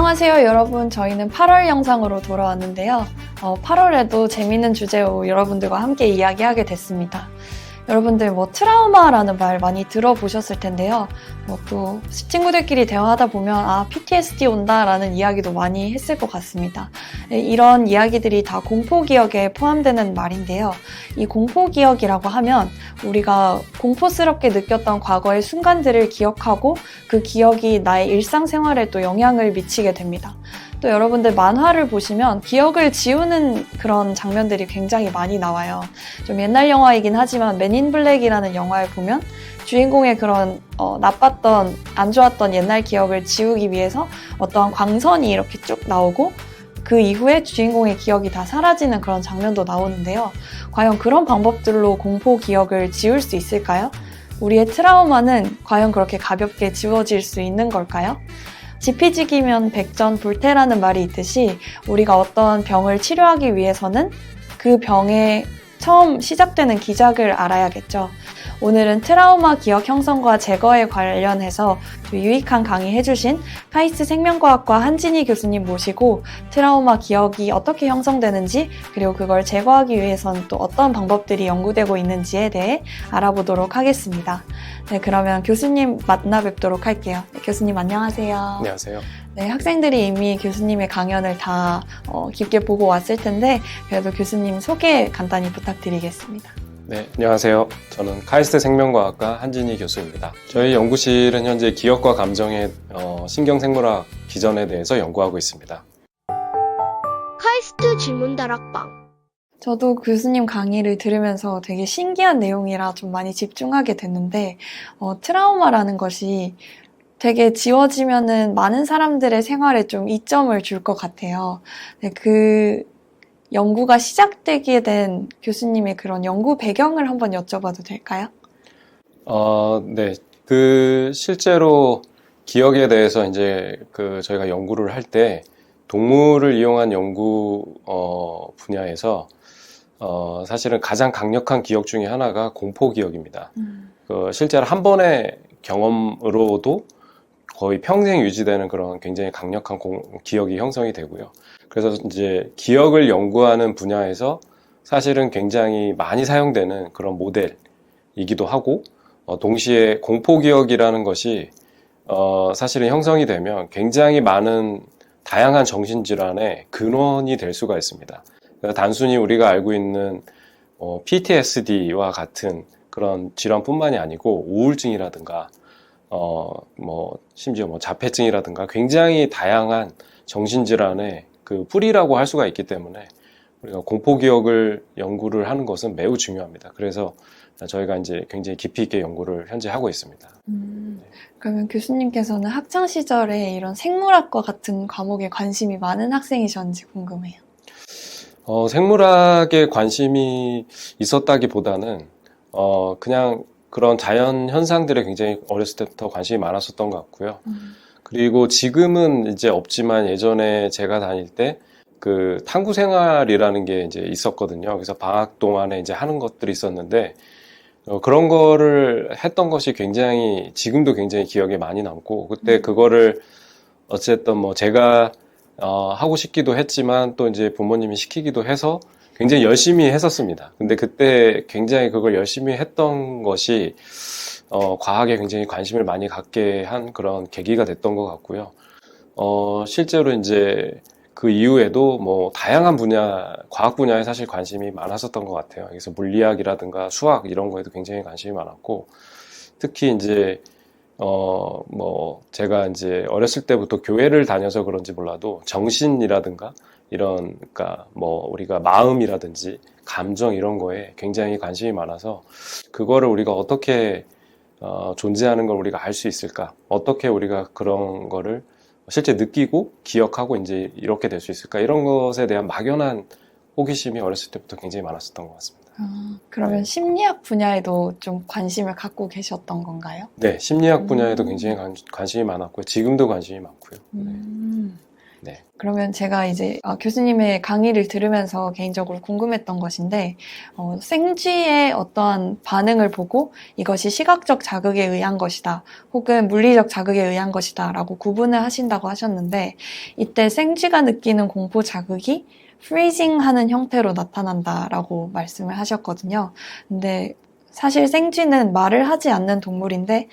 안녕하세요 여러분. 저희는 8월 영상으로 돌아왔는데요. 8월에도 재미있는 주제로 여러분들과 함께 이야기하게 됐습니다. 여러분들 트라우마라는 말 많이 들어보셨을 텐데요. 또 친구들끼리 대화하다 보면 PTSD 온다라는 이야기도 많이 했을 것 같습니다. 이런 이야기들이 다 공포기억에 포함되는 말인데요. 이 공포기억이라고 하면 우리가 공포스럽게 느꼈던 과거의 순간들을 기억하고 그 기억이 나의 일상생활에 또 영향을 미치게 됩니다. 또 여러분들 만화를 보시면 기억을 지우는 그런 장면들이 굉장히 많이 나와요. 좀 옛날 영화이긴 하지만 맨 인 블랙이라는 영화를 보면 주인공의 그런 나빴던, 안 좋았던 옛날 기억을 지우기 위해서 어떠한 광선이 이렇게 쭉 나오고 그 이후에 주인공의 기억이 다 사라지는 그런 장면도 나오는데요. 과연 그런 방법들로 공포 기억을 지울 수 있을까요? 우리의 트라우마는 과연 그렇게 가볍게 지워질 수 있는 걸까요? 지피지기면 백전불태라는 말이 있듯이 우리가 어떤 병을 치료하기 위해서는 그 병의 처음 시작되는 기작을 알아야겠죠. 오늘은 트라우마 기억 형성과 제거에 관련해서 유익한 강의 해주신 카이스트 생명과학과 한진희 교수님 모시고 트라우마 기억이 어떻게 형성되는지 그리고 그걸 제거하기 위해서는 또 어떤 방법들이 연구되고 있는지에 대해 알아보도록 하겠습니다. 네, 그러면 교수님 만나 뵙도록 할게요. 네, 교수님 안녕하세요. 안녕하세요. 네, 학생들이 이미 교수님의 강연을 다 깊게 보고 왔을 텐데 그래도 교수님 소개 간단히 부탁드리겠습니다. 네, 안녕하세요. 저는 카이스트 생명과학과 한진희 교수입니다. 저희 연구실은 현재 기억과 감정의 신경생물학 기전에 대해서 연구하고 있습니다. 카이스트 질문다락방. 저도 교수님 강의를 들으면서 되게 신기한 내용이라 좀 많이 집중하게 됐는데 트라우마라는 것이 되게 지워지면은 많은 사람들의 생활에 좀 이점을 줄 것 같아요. 네, 그 연구가 시작되게 된 교수님의 그런 연구 배경을 한번 여쭤봐도 될까요? 네. 실제로 기억에 대해서 이제 저희가 연구를 할 때 동물을 이용한 연구 분야에서 사실은 가장 강력한 기억 중에 하나가 공포 기억입니다. 실제로 한 번의 경험으로도 거의 평생 유지되는 그런 굉장히 강력한 기억이 형성이 되고요. 그래서 이제 기억을 연구하는 분야에서 사실은 굉장히 많이 사용되는 그런 모델이기도 하고, 동시에 공포기억이라는 것이, 사실은 형성이 되면 굉장히 많은 다양한 정신질환의 근원이 될 수가 있습니다. 그러니까 단순히 우리가 알고 있는, PTSD와 같은 그런 질환뿐만이 아니고, 우울증이라든가, 심지어 자폐증이라든가 굉장히 다양한 정신질환의 그 뿌리라고 할 수가 있기 때문에 우리가 공포기억을 연구를 하는 것은 매우 중요합니다. 그래서 저희가 이제 굉장히 깊이 있게 연구를 현재 하고 있습니다. 그러면 교수님께서는 학창 시절에 이런 생물학과 같은 과목에 관심이 많은 학생이셨는지 궁금해요. 생물학에 관심이 있었다기보다는 그냥 그런 자연 현상들에 굉장히 어렸을 때부터 관심이 많았었던 것 같고요. 그리고 지금은 이제 없지만 예전에 제가 다닐 때 그 탐구 생활이라는 게 이제 있었거든요. 그래서 방학 동안에 이제 하는 것들이 있었는데 그런 거를 했던 것이 지금도 굉장히 기억에 많이 남고 그때 그거를 어쨌든 제가 하고 싶기도 했지만 또 이제 부모님이 시키기도 해서 굉장히 열심히 했었습니다. 근데 그때 굉장히 그걸 열심히 했던 것이 과학에 굉장히 관심을 많이 갖게 한 그런 계기가 됐던 것 같고요. 실제로 이제 그 이후에도 다양한 과학 분야에 사실 관심이 많았었던 것 같아요. 그래서 물리학이라든가 수학 이런 거에도 굉장히 관심이 많았고, 특히 이제, 제가 이제 어렸을 때부터 교회를 다녀서 그런지 몰라도 정신이라든가 그러니까 우리가 마음이라든지 감정 이런 거에 굉장히 관심이 많아서 그거를 우리가 어떻게 존재하는 걸 우리가 알 수 있을까? 어떻게 우리가 그런 거를 실제 느끼고 기억하고 이제 이렇게 될 수 있을까? 이런 것에 대한 막연한 호기심이 어렸을 때부터 굉장히 많았었던 것 같습니다. 그러면 네. 심리학 분야에도 좀 관심을 갖고 계셨던 건가요? 네, 심리학 분야에도 굉장히 관심이 많았고요. 지금도 관심이 많고요. 네. 네. 그러면 제가 이제 교수님의 강의를 들으면서 개인적으로 궁금했던 것인데, 생쥐의 어떠한 반응을 보고 이것이 시각적 자극에 의한 것이다, 혹은 물리적 자극에 의한 것이다 라고 구분을 하신다고 하셨는데, 이때 생쥐가 느끼는 공포 자극이 freezing 하는 형태로 나타난다라고 말씀을 하셨거든요. 근데 사실 생쥐는 말을 하지 않는 동물인데,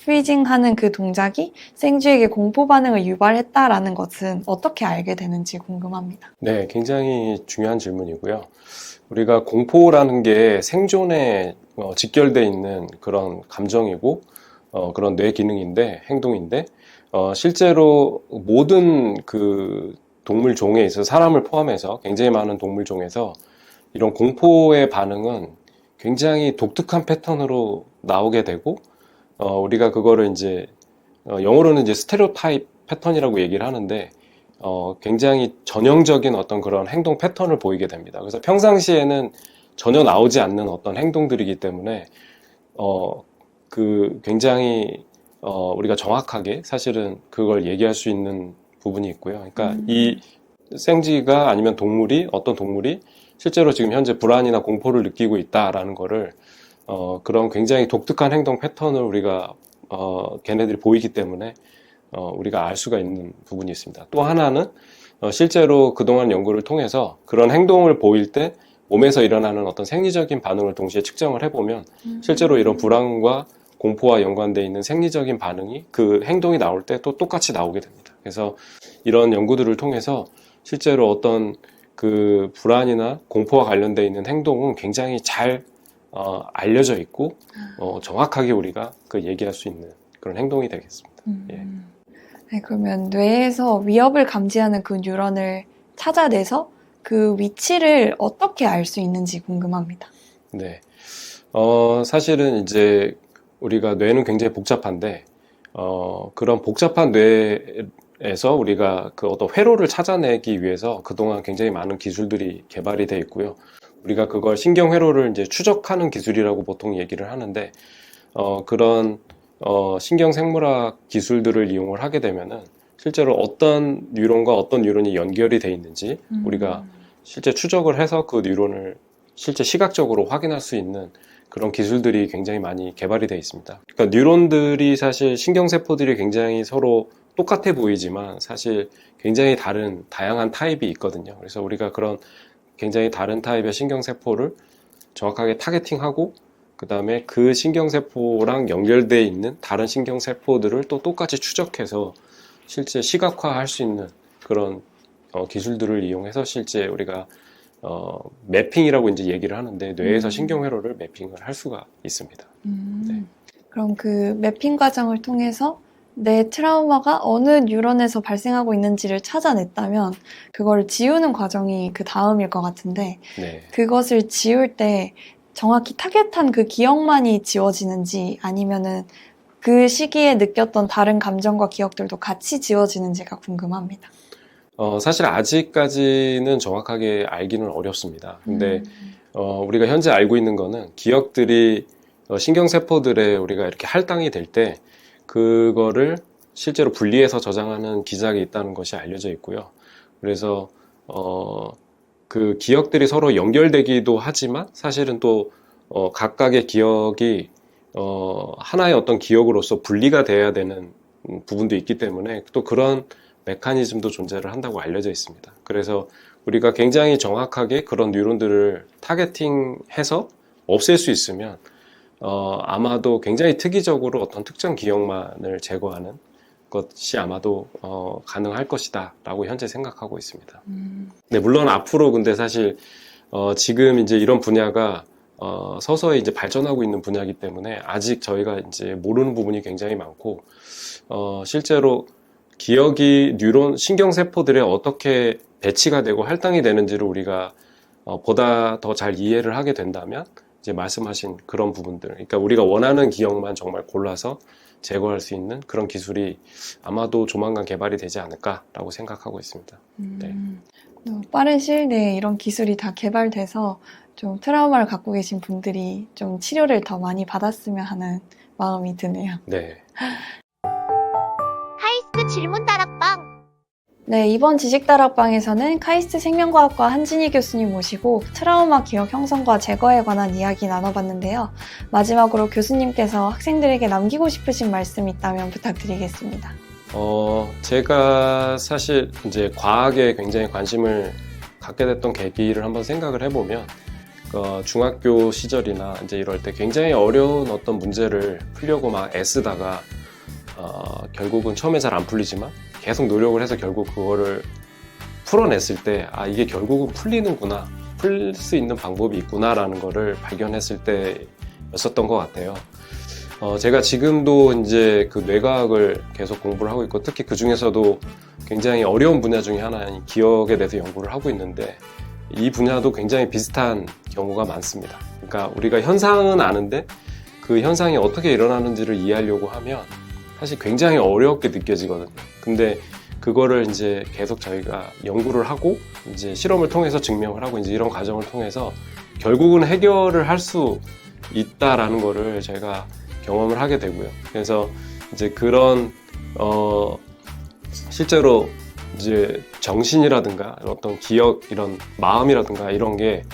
프리징 하는 그 동작이 생쥐에게 공포 반응을 유발했다라는 것은 어떻게 알게 되는지 궁금합니다. 네, 굉장히 중요한 질문이고요. 우리가 공포라는 게 생존에 직결돼 있는 그런 감정이고 그런 뇌 기능인데, 행동인데, 실제로 모든 그 동물 종에 있어서 사람을 포함해서 굉장히 많은 동물 종에서 이런 공포의 반응은 굉장히 독특한 패턴으로 나오게 되고, 우리가 그거를 이제 영어로는 이제 스테레오타입 패턴이라고 얘기를 하는데, 굉장히 전형적인 어떤 그런 행동 패턴을 보이게 됩니다. 그래서 평상시에는 전혀 나오지 않는 어떤 행동들이기 때문에 그 굉장히 우리가 정확하게 사실은 그걸 얘기할 수 있는 부분이 있고요. 그러니까 이 생쥐가 아니면 어떤 동물이 실제로 지금 현재 불안이나 공포를 느끼고 있다라는 거를 그런 굉장히 독특한 행동 패턴을 우리가 걔네들이 보이기 때문에 우리가 알 수가 있는 부분이 있습니다. 또 하나는 실제로 그동안 연구를 통해서 그런 행동을 보일 때 몸에서 일어나는 어떤 생리적인 반응을 동시에 측정을 해보면 실제로 이런 불안과 공포와 연관되어 있는 생리적인 반응이 그 행동이 나올 때 또 똑같이 나오게 됩니다. 그래서 이런 연구들을 통해서 실제로 어떤 그 불안이나 공포와 관련되어 있는 행동은 굉장히 잘 알려져 있고 정확하게 우리가 그 얘기할 수 있는 그런 행동이 되겠습니다. 예. 네, 그러면 뇌에서 위협을 감지하는 그 뉴런을 찾아내서 그 위치를 어떻게 알 수 있는지 궁금합니다. 네. 사실은 이제 우리가 뇌는 굉장히 복잡한데, 그런 복잡한 뇌에서 우리가 그 어떤 회로를 찾아내기 위해서 그동안 굉장히 많은 기술들이 개발이 돼 있고요. 우리가 그걸 신경회로를 이제 추적하는 기술이라고 보통 얘기를 하는데, 그런 신경생물학 기술들을 이용을 하게 되면은 실제로 어떤 뉴런과 어떤 뉴런이 연결이 돼 있는지 우리가 실제 추적을 해서 그 뉴런을 실제 시각적으로 확인할 수 있는 그런 기술들이 굉장히 많이 개발이 되어 있습니다. 그러니까 뉴런들이 사실 신경세포들이 굉장히 서로 똑같아 보이지만 사실 굉장히 다양한 타입이 있거든요. 그래서 우리가 그런 굉장히 다른 타입의 신경세포를 정확하게 타겟팅하고 그 다음에 그 신경세포랑 연결되어 있는 다른 신경세포들을 또 똑같이 추적해서 실제 시각화할 수 있는 그런 기술들을 이용해서 실제 우리가 매핑이라고 이제 얘기를 하는데 뇌에서 신경회로를 매핑을 할 수가 있습니다. 네. 그럼 그 매핑 과정을 통해서 내 트라우마가 어느 뉴런에서 발생하고 있는지를 찾아냈다면 그걸 지우는 과정이 그 다음일 것 같은데 네. 그것을 지울 때 정확히 타겟한 그 기억만이 지워지는지 아니면은 그 시기에 느꼈던 다른 감정과 기억들도 같이 지워지는지가 궁금합니다. 사실 아직까지는 정확하게 알기는 어렵습니다. 근데 우리가 현재 알고 있는 거는 기억들이 신경세포들에 우리가 이렇게 할당이 될 때 그거를 실제로 분리해서 저장하는 기작이 있다는 것이 알려져 있고요. 그래서 그 기억들이 서로 연결되기도 하지만 사실은 또 각각의 기억이 하나의 어떤 기억으로서 분리가 돼야 되는 부분도 있기 때문에 또 그런 메커니즘도 존재를 한다고 알려져 있습니다. 그래서 우리가 굉장히 정확하게 그런 뉴런들을 타겟팅해서 없앨 수 있으면 아마도 굉장히 특이적으로 어떤 특정 기억만을 제거하는 것이 아마도 가능할 것이다 라고 현재 생각하고 있습니다. 네, 물론 앞으로 근데 사실 지금 이제 이런 분야가 서서히 이제 발전하고 있는 분야이기 때문에 아직 저희가 이제 모르는 부분이 굉장히 많고 실제로 기억이 뉴런 신경세포들에 어떻게 배치가 되고 할당이 되는지를 우리가 보다 더 잘 이해를 하게 된다면 이제 말씀하신 그런 부분들, 그러니까 우리가 원하는 기억만 정말 골라서 제거할 수 있는 그런 기술이 아마도 조만간 개발이 되지 않을까라고 생각하고 있습니다. 네. 빠른 시일 내에 이런 기술이 다 개발돼서 좀 트라우마를 갖고 계신 분들이 좀 치료를 더 많이 받았으면 하는 마음이 드네요. 네. 하이스트 질문 다락방. 네, 이번 지식다락방에서는 카이스트 생명과학과 한진희 교수님 모시고 트라우마 기억 형성과 제거에 관한 이야기 나눠봤는데요. 마지막으로 교수님께서 학생들에게 남기고 싶으신 말씀 있다면 부탁드리겠습니다. 제가 사실 이제 과학에 굉장히 관심을 갖게 됐던 계기를 한번 생각을 해보면, 중학교 시절이나 이제 이럴 때 굉장히 어려운 어떤 문제를 풀려고 막 애쓰다가, 결국은 처음에 잘 안 풀리지만 계속 노력을 해서 결국 그거를 풀어냈을 때, 이게 결국은 풀리는구나, 풀 수 있는 방법이 있구나라는 거를 발견했을 때였었던 것 같아요. 제가 지금도 이제 그 뇌과학을 계속 공부를 하고 있고, 특히 그 중에서도 굉장히 어려운 분야 중에 하나인 기억에 대해서 연구를 하고 있는데, 이 분야도 굉장히 비슷한 경우가 많습니다. 그러니까 우리가 현상은 아는데 그 현상이 어떻게 일어나는지를 이해하려고 하면 사실 굉장히 어렵게 느껴지거든요. 근데 그거를 이제 계속 저희가 연구를 하고 이제 실험을 통해서 증명을 하고 이제 이런 과정을 통해서 결국은 해결을 할 수 있다라는 거를 제가 경험을 하게 되고요. 그래서 이제 그런 실제로 이제 정신이라든가 어떤 기억, 이런 마음이라든가 이런 게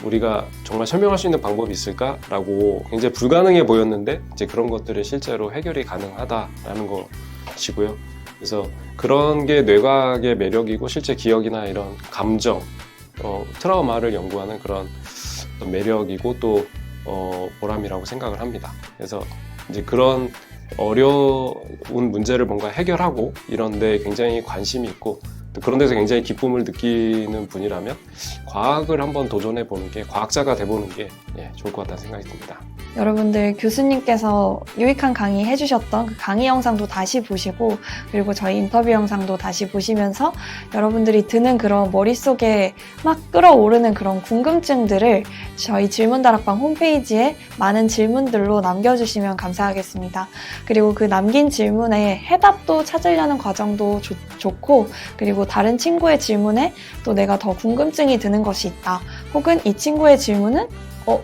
우리가 정말 설명할 수 있는 방법이 있을까라고 굉장히 불가능해 보였는데, 이제 그런 것들이 실제로 해결이 가능하다라는 것이고요. 그래서 그런 게 뇌과학의 매력이고, 실제 기억이나 이런 감정, 트라우마를 연구하는 그런 어떤 매력이고 또 보람이라고 생각을 합니다. 그래서 이제 그런 어려운 문제를 뭔가 해결하고 이런 데 굉장히 관심이 있고, 또 그런 데서 굉장히 기쁨을 느끼는 분이라면 과학을 한번 도전해 보는 게, 과학자가 돼보는 게 좋을 것 같다는 생각이 듭니다. 여러분들, 교수님께서 유익한 강의 해주셨던 그 강의 영상도 다시 보시고, 그리고 저희 인터뷰 영상도 다시 보시면서 여러분들이 드는 그런 머릿속에 막 끌어오르는 그런 궁금증들을 저희 질문다락방 홈페이지에 많은 질문들로 남겨주시면 감사하겠습니다. 그리고 그 남긴 질문에 해답도 찾으려는 과정도 좋고, 그리고 다른 친구의 질문에 또 내가 더 궁금증이 드는 것이 있다, 혹은 이 친구의 질문은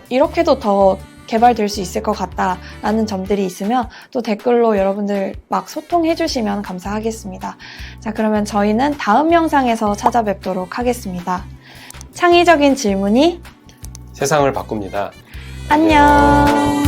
이렇게도 더 개발될 수 있을 것 같다라는 점들이 있으면 또 댓글로 여러분들 막 소통해 주시면 감사하겠습니다. 자, 그러면 저희는 다음 영상에서 찾아뵙도록 하겠습니다. 창의적인 질문이 세상을 바꿉니다. 안녕.